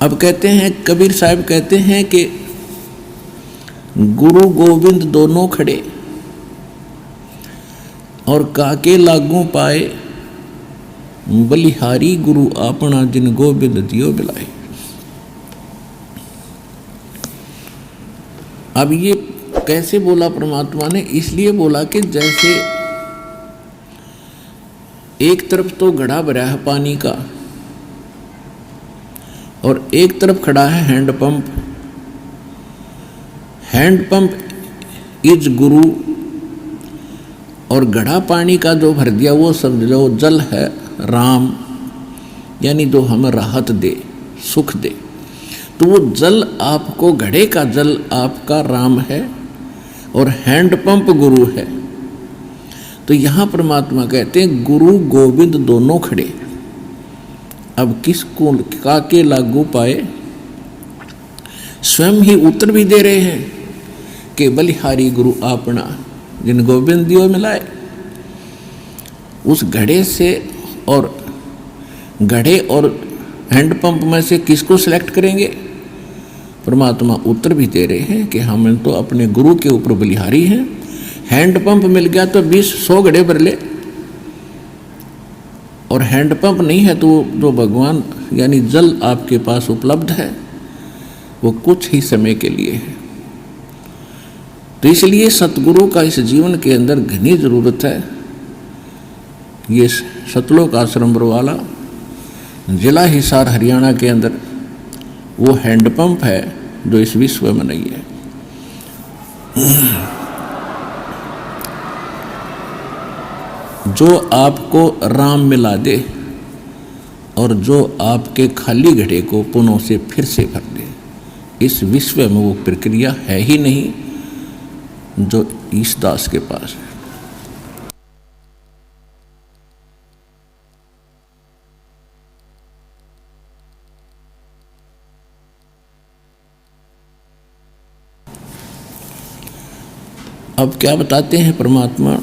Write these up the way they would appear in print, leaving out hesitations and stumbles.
अब कहते हैं, कबीर साहब कहते हैं कि गुरु गोविंद दोनों खड़े और काके लागू पाए, बलिहारी गुरु आपना जिन गोविंद दियो बिलाए। अब ये कैसे बोला परमात्मा ने? इसलिए बोला कि जैसे एक तरफ तो घड़ा भरा है पानी का और एक तरफ खड़ा है हैंडपंप। हैंडपंप इज गुरु और घड़ा पानी का जो भर दिया वो समझ लो जल है राम, यानी जो हमें राहत दे, सुख दे। तो वो जल आपको, घड़े का जल आपका राम है और हैंडपंप गुरु है। तो यहाँ परमात्मा कहते हैं गुरु गोविंद दोनों खड़े। अब किसको काके लागू पाए? स्वयं ही उत्तर भी दे रहे हैं कि बलिहारी गुरु आपना जिन गोविंद दियो मिलाए। उस घड़े से और घड़े और हैंडपंप में से किसको सिलेक्ट करेंगे? परमात्मा उत्तर भी दे रहे हैं कि हम तो अपने गुरु के ऊपर बलिहारी हैं। हैंडपंप मिल गया तो 20-100 घड़े भर ले, और हैंडपंप नहीं है तो जो भगवान यानी जल आपके पास उपलब्ध है वो कुछ ही समय के लिए है। तो इसलिए सतगुरु का इस जीवन के अंदर घनी जरूरत है। ये सतलोक आश्रम बरवाला, जिला हिसार, हरियाणा के अंदर वो हैंडपंप है जो इस विश्व में नहीं है। जो आपको राम मिला दे और जो आपके खाली घड़े को पुनः से फिर से भर दे, इस विश्व में वो प्रक्रिया है ही नहीं जो ईशदास के पास है। अब क्या बताते हैं परमात्मा?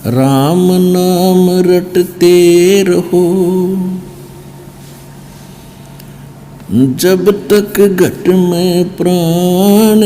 राम नाम रटते रहो जब तक घट में प्राण,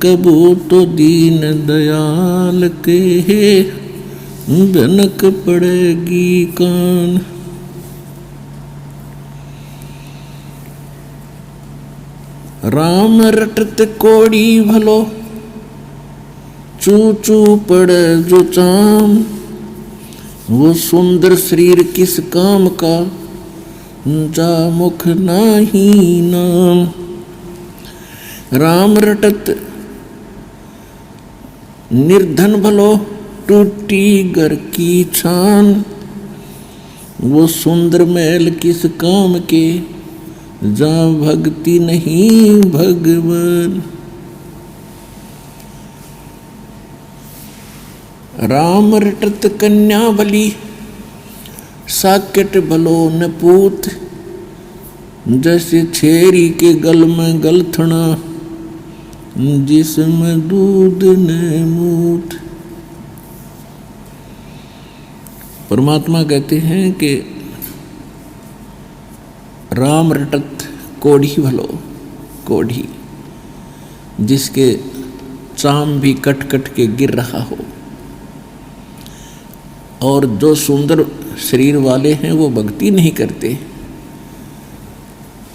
कबू तो दीन दयाल के भनक पड़ेगी कान। राम रटत कोड़ी भलो, चू चू पड़े जो चाम। वो सुंदर शरीर किस काम का, जा मुख नाही नाम। राम रटत निर्धन भलो, टूटी घर की छान। वो सुंदर महल किस काम के, जा भक्ति नहीं भगवान। राम रटत कन्या भली, साकेट भलो न पूत। जैसे छेरी के गल में गलथना, जिसमें दूध न मूत। परमात्मा कहते हैं कि राम रटत कोढ़ी भलो, कोढ़ी जिसके चाम भी कट कट के गिर रहा हो, और जो सुंदर शरीर वाले हैं वो भक्ति नहीं करते,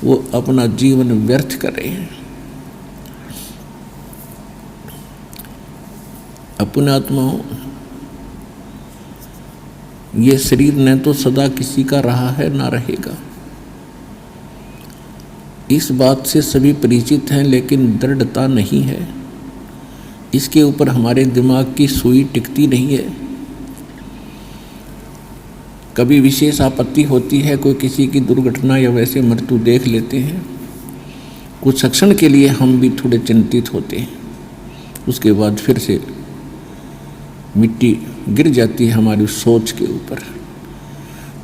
वो अपना जीवन व्यर्थ कर रहे हैं। अपने आत्माओं, ये शरीर न तो सदा किसी का रहा है ना रहेगा, इस बात से सभी परिचित हैं, लेकिन दृढ़ता नहीं है। इसके ऊपर हमारे दिमाग की सुई टिकती नहीं है। कभी विशेष आपत्ति होती है, कोई किसी की दुर्घटना या वैसे मृत्यु देख लेते हैं, कुछ क्षण के लिए हम भी थोड़े चिंतित होते हैं, उसके बाद फिर से मिट्टी गिर जाती है हमारी सोच के ऊपर।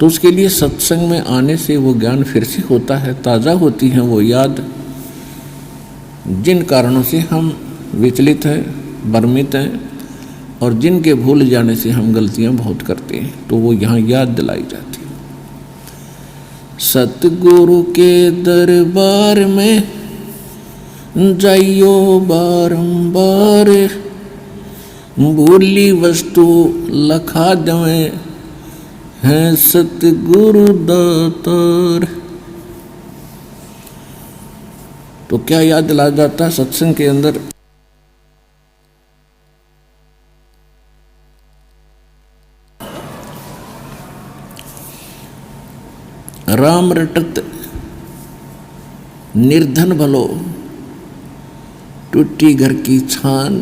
तो उसके लिए सत्संग में आने से वो ज्ञान फिर से होता है, ताज़ा होती है वो याद, जिन कारणों से हम विचलित हैं, भ्रमित हैं और जिनके भूल जाने से हम गलतियां बहुत करते हैं, तो वो यहाँ याद दिलाई जाती है। सतगुरु के दरबार में जाइयो बारंबार, भूली वस्तु लखा दें हैं सतगुरु दातार। तो क्या याद दिला जाता है सत्संग के अंदर? राम रटत निर्धन भलो, टूटी घर की छान,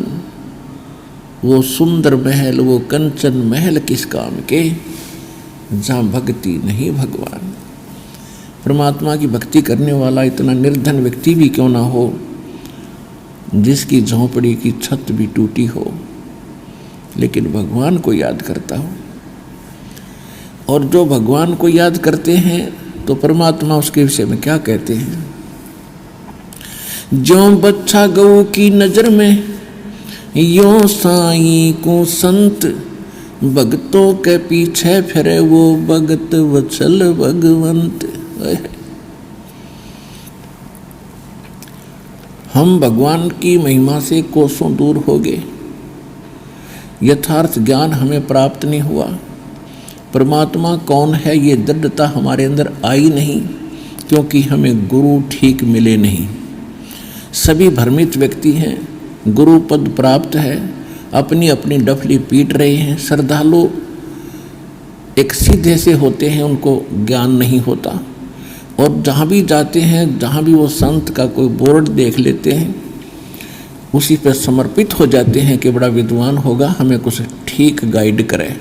वो सुंदर महल वो कंचन महल किस काम के, जहाँ भक्ति नहीं भगवान। परमात्मा की भक्ति करने वाला इतना निर्धन व्यक्ति भी क्यों ना हो, जिसकी झोंपड़ी की छत भी टूटी हो, लेकिन भगवान को याद करता हो। और जो भगवान को याद करते हैं तो परमात्मा उसके विषय में क्या कहते हैं? ज्यों बच्चा गऊ की नजर में, यों साईं को संत, भगतों के पीछे फिरे वो भगत वत्सल भगवंत। हम भगवान की महिमा से कोसों दूर हो गए, यथार्थ ज्ञान हमें प्राप्त नहीं हुआ। परमात्मा कौन है ये दृढ़ता हमारे अंदर आई नहीं, क्योंकि हमें गुरु ठीक मिले नहीं। सभी भ्रमित व्यक्ति हैं, गुरु पद प्राप्त है, अपनी अपनी डफली पीट रहे हैं। श्रद्धालु एक सीधे से होते हैं, उनको ज्ञान नहीं होता, और जहाँ भी जाते हैं, जहाँ भी वो संत का कोई बोर्ड देख लेते हैं, उसी पर समर्पित हो जाते हैं कि बड़ा विद्वान होगा, हमें कुछ ठीक गाइड करे।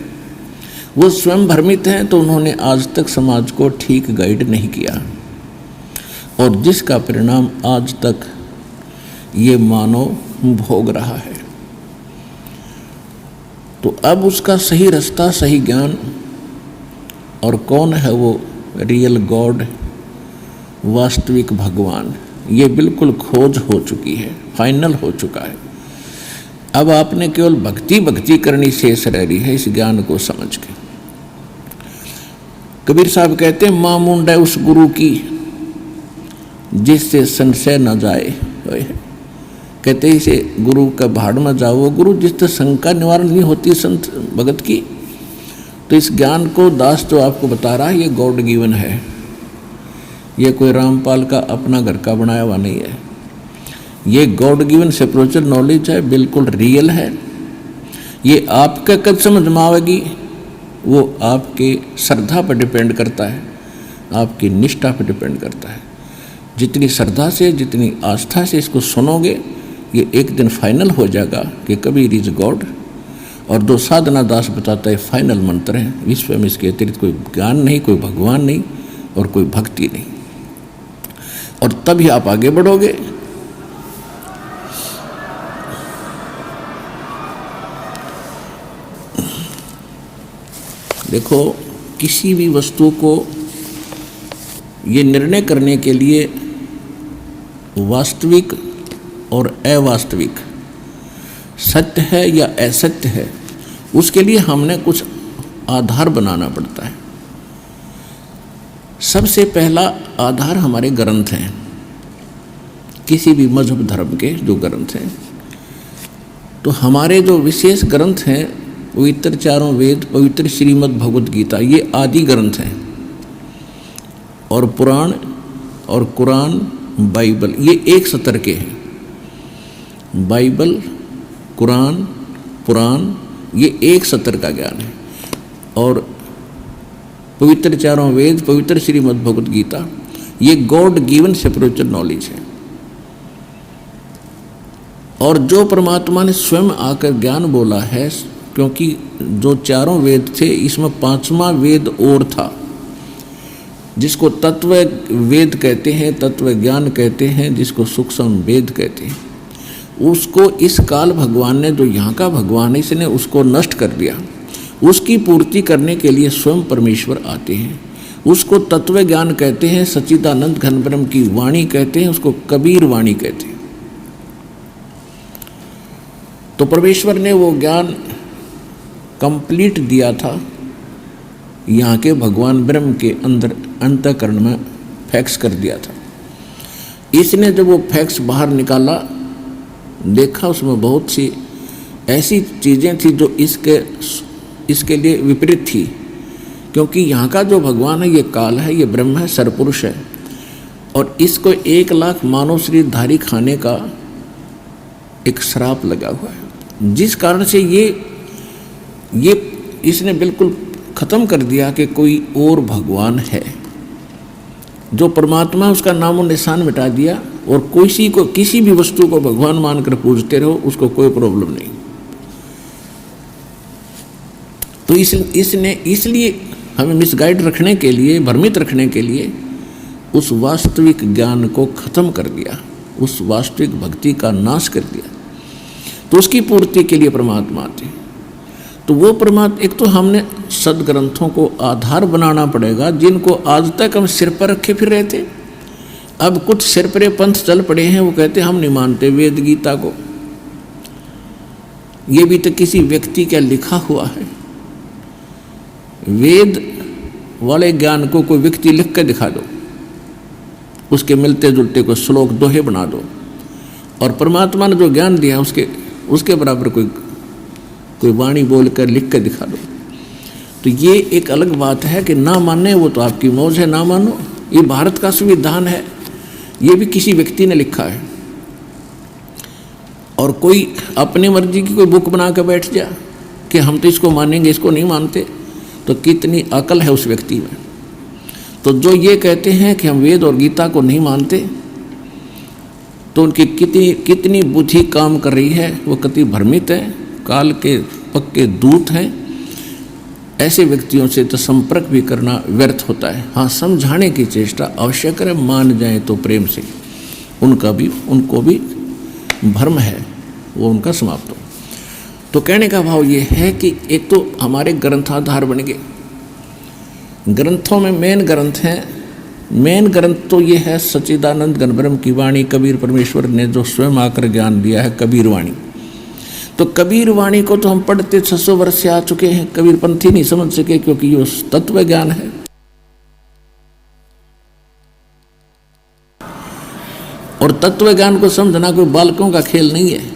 वो स्वयं भ्रमित हैं, तो उन्होंने आज तक समाज को ठीक गाइड नहीं किया, और जिसका परिणाम आज तक ये मानव भोग रहा है। तो अब उसका सही रास्ता, सही ज्ञान, और कौन है वो रियल गॉड, वास्तविक भगवान, ये बिल्कुल खोज हो चुकी है, फाइनल हो चुका है। अब आपने केवल भक्ति भक्ति करनी शेष रह रही है, इस ज्ञान को समझ के। कबीर साहब कहते हैं, मां मुंड है उस गुरु की जिससे संशय न जाए। कहते हैं इसे गुरु का भाड़ में जाओ, वो गुरु जिससे शंका निवारण नहीं होती संत भगत की। तो इस ज्ञान को दास जो आपको बता रहा है, ये गॉड गिवन है, ये कोई रामपाल का अपना घर का बनाया हुआ नहीं है। ये गॉड गिवन स्पिरिचुअल नॉलेज है, बिल्कुल रियल है। ये आपका कब समझ में आवेगी, वो आपके श्रद्धा पर डिपेंड करता है, आपकी निष्ठा पर डिपेंड करता है। जितनी श्रद्धा से, जितनी आस्था से इसको सुनोगे, ये एक दिन फाइनल हो जाएगा कि कबीर इज गॉड। और जो साधना दास बताता है फाइनल मंत्र है, विश्व में इसके अतिरिक्त कोई ज्ञान नहीं, कोई भगवान नहीं, और कोई भक्ति नहीं। और तभी आप आगे बढ़ोगे। देखो, किसी भी वस्तु को ये निर्णय करने के लिए वास्तविक और अवास्तविक, सत्य है या असत्य है, उसके लिए हमने कुछ आधार बनाना पड़ता है। सबसे पहला आधार हमारे ग्रंथ हैं, किसी भी मजहब धर्म के जो ग्रंथ हैं। तो हमारे जो विशेष ग्रंथ हैं, पवित्र चारों वेद, पवित्र श्रीमद् भगवद गीता, ये आदि ग्रंथ हैं। और पुराण और कुरान, बाइबल, ये एक सतर के हैं। बाइबल, कुरान, पुराण, ये एक सतर का ज्ञान है। और पवित्र चारों वेद, पवित्र श्रीमद् भगवद गीता, ये गॉड गिवन स्पिरिचुअल नॉलेज है। और जो परमात्मा ने स्वयं आकर ज्ञान बोला है, क्योंकि जो चारों वेद थे, इसमें पांचवा वेद और था, जिसको तत्व वेद कहते हैं, तत्व ज्ञान कहते हैं, जिसको सूक्ष्म वेद कहते हैं। उसको इस काल भगवान ने, जो यहाँ का भगवान है, इसने उसको नष्ट कर दिया। उसकी पूर्ति करने के लिए स्वयं परमेश्वर आते हैं। उसको तत्व ज्ञान कहते हैं, सच्चिदानंद घन ब्रह्म की वाणी कहते हैं, उसको कबीर वाणी कहते हैं। तो परमेश्वर ने वो ज्ञान कंप्लीट दिया था, यहाँ के भगवान ब्रह्म के अंदर अंतःकरण में फैक्स कर दिया था। इसने जब वो फैक्स बाहर निकाला, देखा उसमें बहुत सी ऐसी चीज़ें थी जो इसके लिए विपरीत थी, क्योंकि यहाँ का जो भगवान है ये काल है, ये ब्रह्म है, सरपुरुष है, और इसको 1 लाख मानव शरीर धारी खाने का एक श्राप लगा हुआ है, जिस कारण से ये इसने बिल्कुल ख़त्म कर दिया कि कोई और भगवान है। जो परमात्मा उसका नामो निशान मिटा दिया, और किसी भी वस्तु को भगवान मानकर पूजते रहो, उसको कोई प्रॉब्लम नहीं। तो इसलिए हमें मिसगाइड रखने के लिए, भ्रमित रखने के लिए उस वास्तविक ज्ञान को खत्म कर दिया, उस वास्तविक भक्ति का नाश कर दिया। तो उसकी पूर्ति के लिए परमात्मा आते हैं। तो वो परमात्मा, एक तो हमने सदग्रंथों को आधार बनाना पड़ेगा, जिनको आज तक हम सिर पर रखे फिर रहे थे। अब कुछ सिर पर पंथ चल पड़े हैं, वो कहते हम नहीं मानते वेद गीता को। ये भी तो किसी व्यक्ति का लिखा हुआ है। वेद वाले ज्ञान को कोई व्यक्ति लिख कर दिखा दो, उसके मिलते जुलते को श्लोक दोहे बना दो, और परमात्मा ने जो ज्ञान दिया उसके बराबर कोई वाणी बोलकर लिख कर दिखा दो। तो ये एक अलग बात है कि ना मानने, वो तो आपकी मौज है, ना मानो। ये भारत का संविधान है, ये भी किसी व्यक्ति ने लिखा है। और कोई अपनी मर्जी की कोई बुक बना कर बैठ जा कि हम तो इसको मानेंगे, इसको नहीं मानते, तो कितनी अकल है उस व्यक्ति में। तो जो ये कहते हैं कि हम वेद और गीता को नहीं मानते, तो उनकी कितनी बुद्धि काम कर रही है, वो कितनी भ्रमित है, काल के पक्के दूत हैं। ऐसे व्यक्तियों से तो संपर्क भी करना व्यर्थ होता है। हाँ, समझाने की चेष्टा अवश्य करें, मान जाए तो प्रेम से, उनको भी भ्रम है वो उनका समाप्त हो। तो कहने का भाव ये है कि एक तो हमारे ग्रंथाधार बन गए। ग्रंथों में मेन ग्रंथ तो ये है सच्चिदानंद घन ब्रह्म की वाणी, कबीर परमेश्वर ने जो स्वयं आकर ज्ञान दिया है, कबीर वाणी। तो कबीर वाणी को तो हम पढ़ते 600 वर्ष से आ चुके हैं, कबीर पंथी नहीं समझ सके, क्योंकि ये तत्व ज्ञान है। और तत्व ज्ञान को समझना कोई बालकों का खेल नहीं है।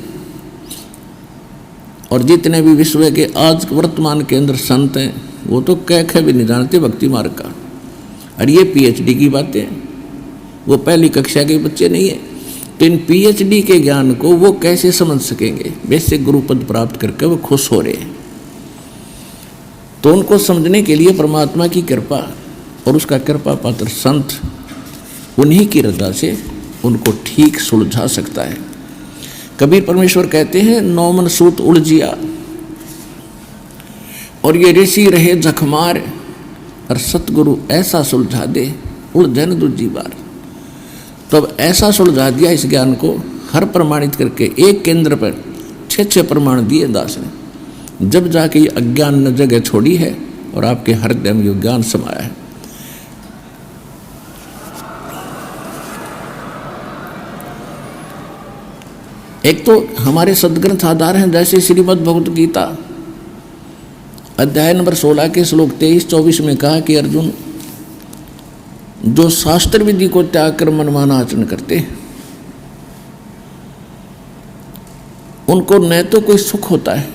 और जितने भी विश्व के आज वर्तमान के अंदर संत हैं, वो तो कह भी नहीं जानते भक्ति मार्ग का। और ये PhD की बातें हैं, वो पहली कक्षा के बच्चे नहीं है। तो इन PhD के ज्ञान को वो कैसे समझ सकेंगे? वैसे गुरुपद प्राप्त करके वो खुश हो रहे हैं। तो उनको समझने के लिए परमात्मा की कृपा और उसका कृपा पात्र संत, उन्हीं की रजा से उनको ठीक सुलझा सकता है। कबीर परमेश्वर कहते हैं, नौमन सूत उलझिया, और ये ऋषि रहे जखमार, और सतगुरु ऐसा सुलझा दे उलझन दूजी बार। तो अब ऐसा सुलझा दिया इस ज्ञान को, हर प्रमाणित करके एक केंद्र पर 6 प्रमाण दिए दास ने, जब जाके ये अज्ञान ने जगह छोड़ी है और आपके हृदय में ये ज्ञान समाया है। एक तो हमारे सदग्रंथ आधार हैं, जैसे श्रीमद् भगवत गीता अध्याय नंबर 16 के श्लोक 23-24 में कहा कि अर्जुन, जो शास्त्र विधि को त्याग कर मनमाना आचरण करते हैं, उनको न तो कोई सुख होता है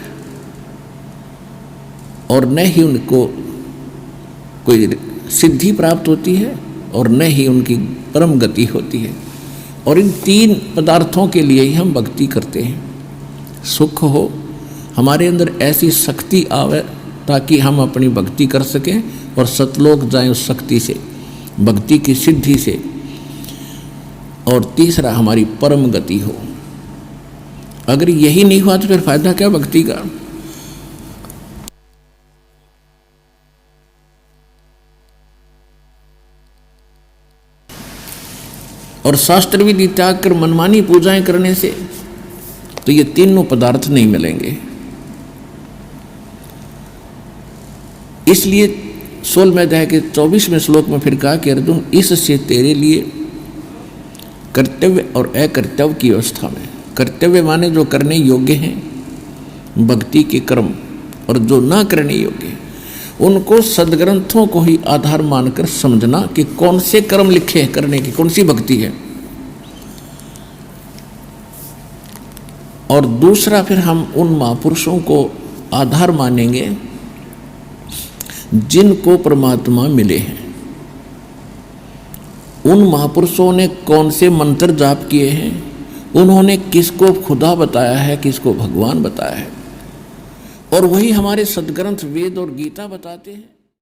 और न ही उनको कोई सिद्धि प्राप्त होती है और न ही उनकी परम गति होती है। और इन 3 पदार्थों के लिए ही हम भक्ति करते हैं। सुख हो, हमारे अंदर ऐसी शक्ति आवे ताकि हम अपनी भक्ति कर सकें और सतलोक जाएं उस शक्ति से, भक्ति की सिद्धि से। और तीसरा, हमारी परम गति हो। अगर यही नहीं हुआ तो फिर फायदा क्या भक्ति का? और शास्त्र विधि त्याग कर मनमानी पूजाएं करने से तो ये तीनों पदार्थ नहीं मिलेंगे। इसलिए 16वें अध्याय के 24वें श्लोक में फिर कहा कि अर्जुन, इससे तेरे लिए कर्तव्य और अकर्तव्य की अवस्था में, कर्तव्य माने जो करने योग्य हैं, भक्ति के कर्म, और जो ना करने योग्य है उनको सदग्रंथों को ही आधार मानकर समझना कि कौन से कर्म लिखे हैं करने की, कौन सी भक्ति है। और दूसरा फिर हम उन महापुरुषों को आधार मानेंगे जिनको परमात्मा मिले हैं। उन महापुरुषों ने कौन से मंत्र जाप किए हैं, उन्होंने किसको खुदा बताया है, किसको भगवान बताया है, और वही हमारे सदग्रंथ वेद और गीता बताते हैं।